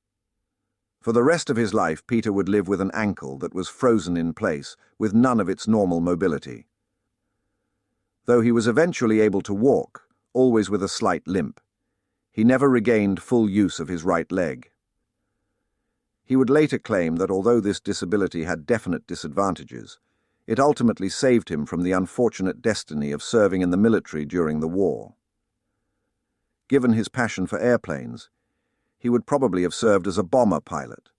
For the rest of his life, Peter would live with an ankle that was frozen in place, with none of its normal mobility. Though he was eventually able to walk, always with a slight limp, he never regained full use of his right leg. He would later claim that although this disability had definite disadvantages, it ultimately saved him from the unfortunate destiny of serving in the military during the war. Given his passion for airplanes, he would probably have served as a bomber pilot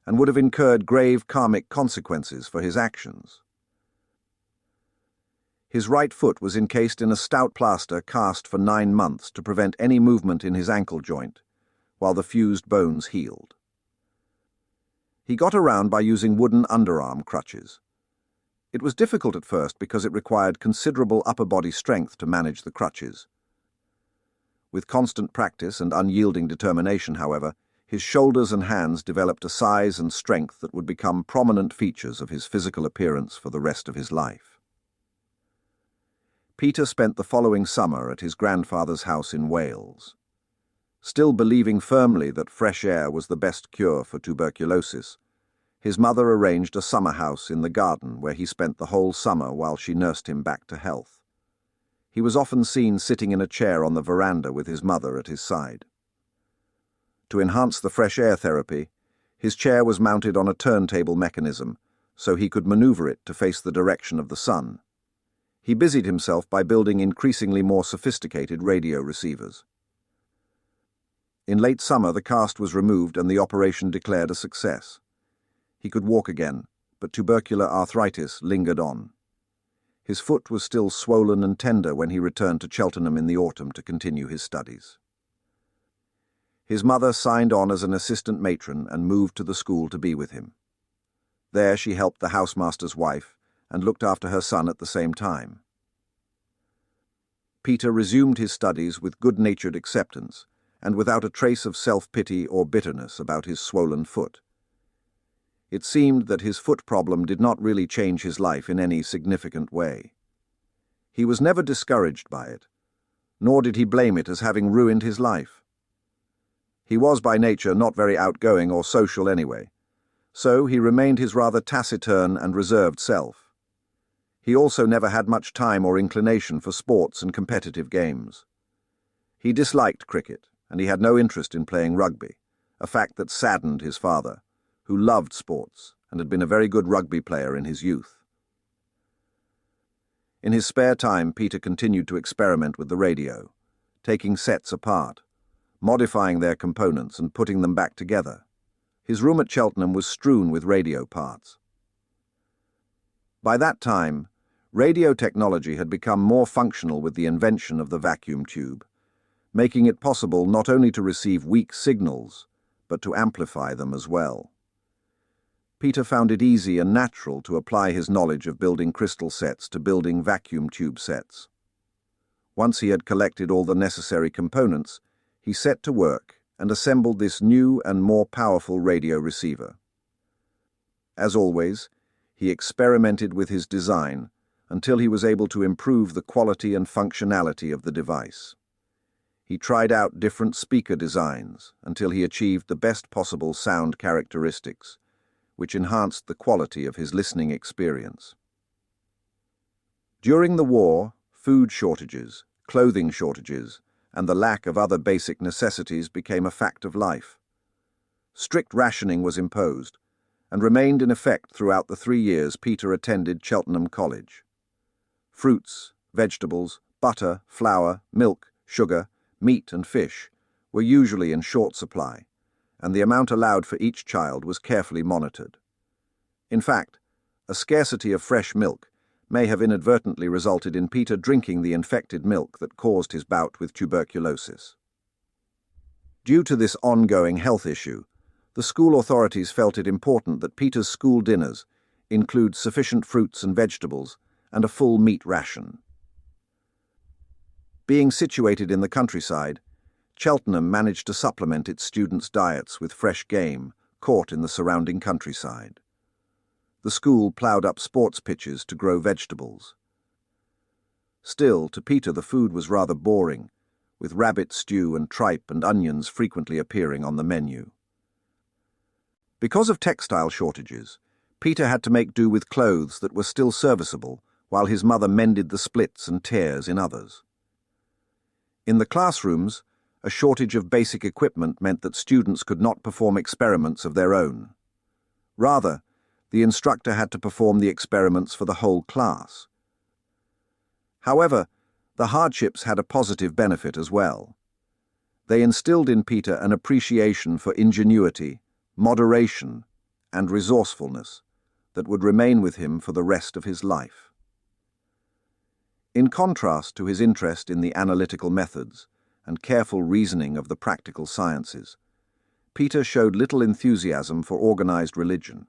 and would have incurred grave karmic consequences for his actions. His right foot was encased in a stout plaster cast for 9 months to prevent any movement in his ankle joint, while the fused bones healed. He got around by using wooden underarm crutches. It was difficult at first because it required considerable upper body strength to manage the crutches. With constant practice and unyielding determination, however, his shoulders and hands developed a size and strength that would become prominent features of his physical appearance for the rest of his life. Peter spent the following summer at his grandfather's house in Wales. Still believing firmly that fresh air was the best cure for tuberculosis, his mother arranged a summer house in the garden where he spent the whole summer while she nursed him back to health. He was often seen sitting in a chair on the veranda with his mother at his side. To enhance the fresh air therapy, his chair was mounted on a turntable mechanism so he could maneuver it to face the direction of the sun. He busied himself by building increasingly more sophisticated radio receivers. In late summer, the cast was removed and the operation declared a success. He could walk again, but tubercular arthritis lingered on. His foot was still swollen and tender when he returned to Cheltenham in the autumn to continue his studies. His mother signed on as an assistant matron and moved to the school to be with him. There she helped the housemaster's wife and looked after her son at the same time. Peter resumed his studies with good-natured acceptance and without a trace of self-pity or bitterness about his swollen foot. It seemed that his foot problem did not really change his life in any significant way. He was never discouraged by it, nor did he blame it as having ruined his life. He was by nature not very outgoing or social anyway, so he remained his rather taciturn and reserved self. He also never had much time or inclination for sports and competitive games. He disliked cricket, and he had no interest in playing rugby, a fact that saddened his father, who loved sports and had been a very good rugby player in his youth. In his spare time, Peter continued to experiment with the radio, taking sets apart, modifying their components and putting them back together. His room at Cheltenham was strewn with radio parts. By that time, radio technology had become more functional with the invention of the vacuum tube, making it possible not only to receive weak signals, but to amplify them as well. Peter found it easy and natural to apply his knowledge of building crystal sets to building vacuum tube sets. Once he had collected all the necessary components, he set to work and assembled this new and more powerful radio receiver. As always, he experimented with his design until he was able to improve the quality and functionality of the device. He tried out different speaker designs until he achieved the best possible sound characteristics, which enhanced the quality of his listening experience. During the war, food shortages, clothing shortages, and the lack of other basic necessities became a fact of life. Strict rationing was imposed and remained in effect throughout the 3 years Peter attended Cheltenham College. Fruits, vegetables, butter, flour, milk, sugar, meat and fish were usually in short supply, and the amount allowed for each child was carefully monitored. In fact, a scarcity of fresh milk may have inadvertently resulted in Peter drinking the infected milk that caused his bout with tuberculosis. Due to this ongoing health issue, the school authorities felt it important that Peter's school dinners include sufficient fruits and vegetables and a full meat ration. Being situated in the countryside, Cheltenham managed to supplement its students' diets with fresh game caught in the surrounding countryside. The school ploughed up sports pitches to grow vegetables. Still, to Peter the food was rather boring, with rabbit stew and tripe and onions frequently appearing on the menu. Because of textile shortages, Peter had to make do with clothes that were still serviceable, while his mother mended the splits and tears in others. In the classrooms, a shortage of basic equipment meant that students could not perform experiments of their own. Rather, the instructor had to perform the experiments for the whole class. However, the hardships had a positive benefit as well. They instilled in Peter an appreciation for ingenuity, moderation, and resourcefulness that would remain with him for the rest of his life. In contrast to his interest in the analytical methods and careful reasoning of the practical sciences, Peter showed little enthusiasm for organized religion,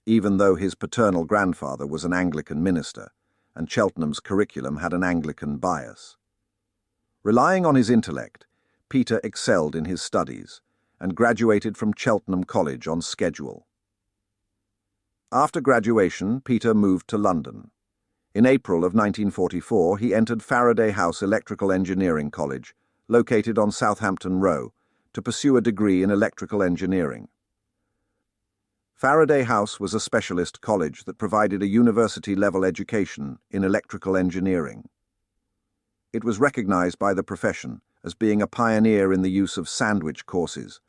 even though his paternal grandfather was an Anglican minister, and Cheltenham's curriculum had an Anglican bias. Relying on his intellect, Peter excelled in his studies and graduated from Cheltenham College on schedule. After graduation, Peter moved to London. In April of 1944, he entered Faraday House Electrical Engineering College, located on Southampton Row, to pursue a degree in electrical engineering. Faraday House was a specialist college that provided a university-level education in electrical engineering. It was recognized by the profession as being a pioneer in the use of sandwich courses,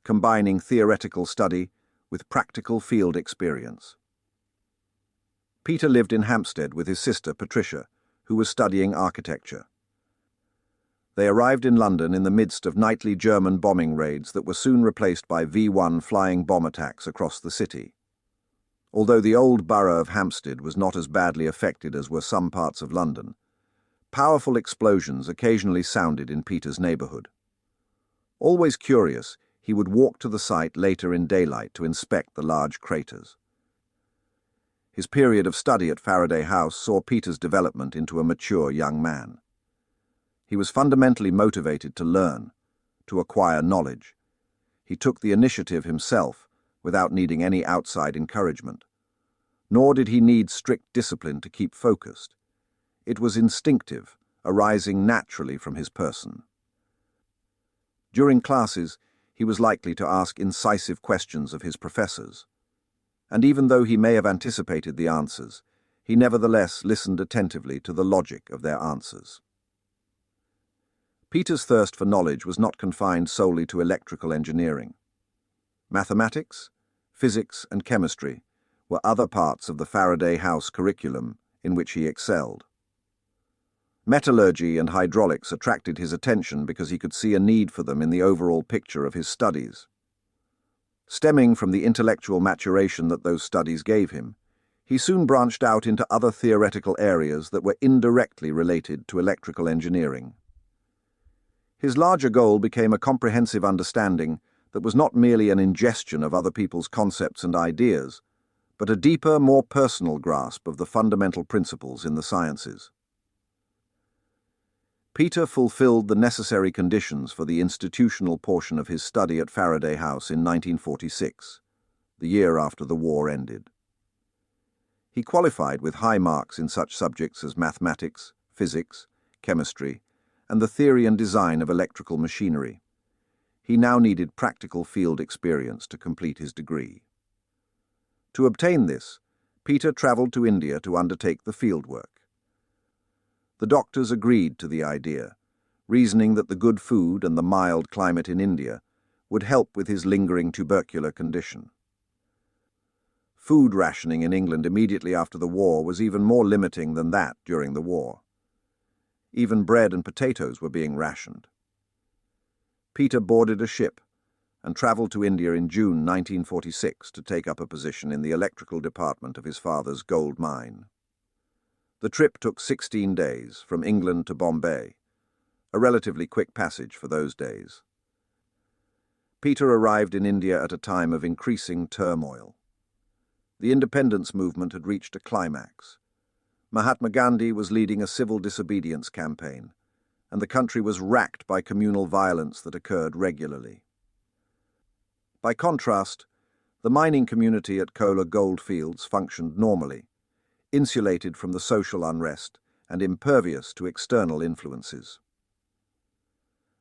combining theoretical study with practical field experience. Peter lived in Hampstead with his sister Patricia, who was studying architecture. They arrived in London in the midst of nightly German bombing raids that were soon replaced by V-1 flying bomb attacks across the city. Although the old borough of Hampstead was not as badly affected as were some parts of London, powerful explosions occasionally sounded in Peter's neighbourhood. Always curious, he would walk to the site later in daylight to inspect the large craters. His period of study at Faraday House saw Peter's development into a mature young man. He was fundamentally motivated to learn, to acquire knowledge. He took the initiative himself, without needing any outside encouragement. Nor did he need strict discipline to keep focused. It was instinctive, arising naturally from his person. During classes, he was likely to ask incisive questions of his professors. And even though he may have anticipated the answers, he nevertheless listened attentively to the logic of their answers. Peter's thirst for knowledge was not confined solely to electrical engineering. Mathematics, physics, and chemistry were other parts of the Faraday House curriculum in which he excelled. Metallurgy and hydraulics attracted his attention because he could see a need for them in the overall picture of his studies. Stemming from the intellectual maturation that those studies gave him, he soon branched out into other theoretical areas that were indirectly related to electrical engineering. His larger goal became a comprehensive understanding that was not merely an ingestion of other people's concepts and ideas, but a deeper, more personal grasp of the fundamental principles in the sciences. Peter fulfilled the necessary conditions for the institutional portion of his study at Faraday House in 1946, the year after the war ended. He qualified with high marks in such subjects as mathematics, physics, chemistry, and the theory and design of electrical machinery. He now needed practical field experience to complete his degree. To obtain this, Peter travelled to India to undertake the fieldwork. The doctors agreed to the idea, reasoning that the good food and the mild climate in India would help with his lingering tubercular condition. Food rationing in England immediately after the war was even more limiting than that during the war. Even bread and potatoes were being rationed. Peter boarded a ship and travelled to India in June 1946 to take up a position in the electrical department of his father's gold mine. The trip took 16 days, from England to Bombay, a relatively quick passage for those days. Peter arrived in India at a time of increasing turmoil. The independence movement had reached a climax. Mahatma Gandhi was leading a civil disobedience campaign, and the country was racked by communal violence that occurred regularly. By contrast, The mining community at Kola goldfields functioned normally, insulated from the social unrest and impervious to external influences.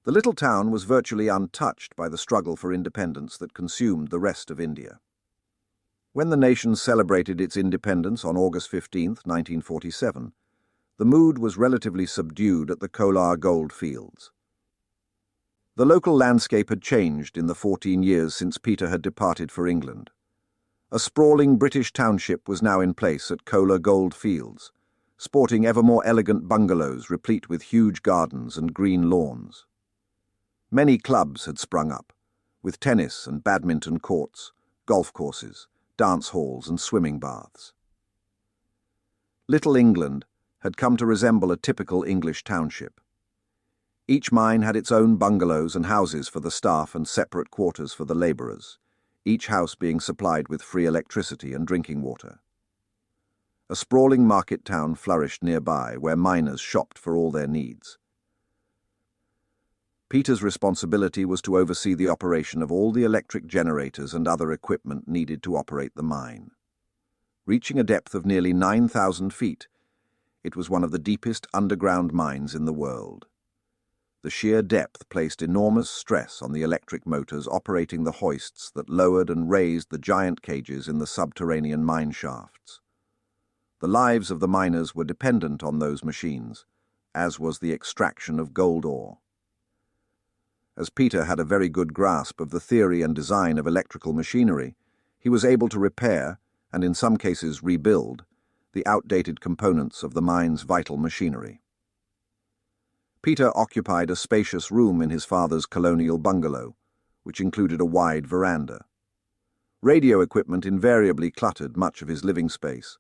The little town was virtually untouched by the struggle for independence that consumed the rest of India. When the nation celebrated its independence on August 15, 1947, the mood was relatively subdued at the Kolar gold fields. The local landscape had changed in the 14 years since Peter had departed for England. A sprawling British township was now in place at Kolar gold fields, sporting ever more elegant bungalows replete with huge gardens and green lawns. Many clubs had sprung up, with tennis and badminton courts, golf courses, dance halls and swimming baths. Little England had come to resemble a typical English township. Each mine had its own bungalows and houses for the staff and separate quarters for the labourers, each house being supplied with free electricity and drinking water. A sprawling market town flourished nearby, where miners shopped for all their needs. Peter's responsibility was to oversee the operation of all the electric generators and other equipment needed to operate the mine. Reaching a depth of nearly 9,000 feet, it was one of the deepest underground mines in the world. The sheer depth placed enormous stress on the electric motors operating the hoists that lowered and raised the giant cages in the subterranean mine shafts. The lives of the miners were dependent on those machines, as was the extraction of gold ore. As Peter had a very good grasp of the theory and design of electrical machinery, he was able to repair, and in some cases rebuild, the outdated components of the mine's vital machinery. Peter occupied a spacious room in his father's colonial bungalow, which included a wide veranda. Radio equipment invariably cluttered much of his living space.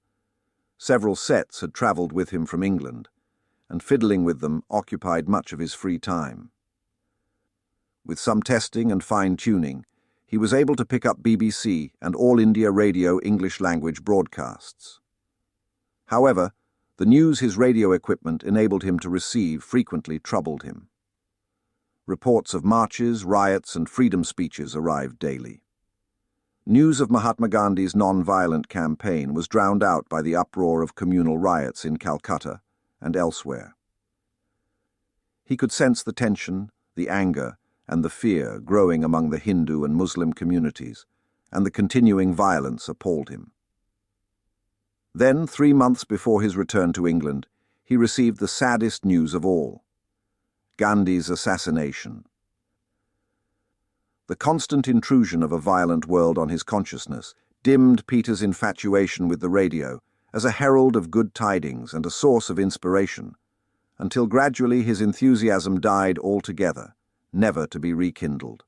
Several sets had travelled with him from England, and fiddling with them occupied much of his free time. With some testing and fine-tuning, he was able to pick up BBC and All India Radio English-language broadcasts. However, the news his radio equipment enabled him to receive frequently troubled him. Reports of marches, riots, and freedom speeches arrived daily. News of Mahatma Gandhi's non-violent campaign was drowned out by the uproar of communal riots in Calcutta and elsewhere. He could sense the tension, the anger, and the fear growing among the Hindu and Muslim communities, and the continuing violence appalled him. Then, 3 months before his return to England, he received the saddest news of all: Gandhi's assassination. The constant intrusion of a violent world on his consciousness dimmed Peter's infatuation with the radio as a herald of good tidings and a source of inspiration, until gradually his enthusiasm died altogether, never to be rekindled.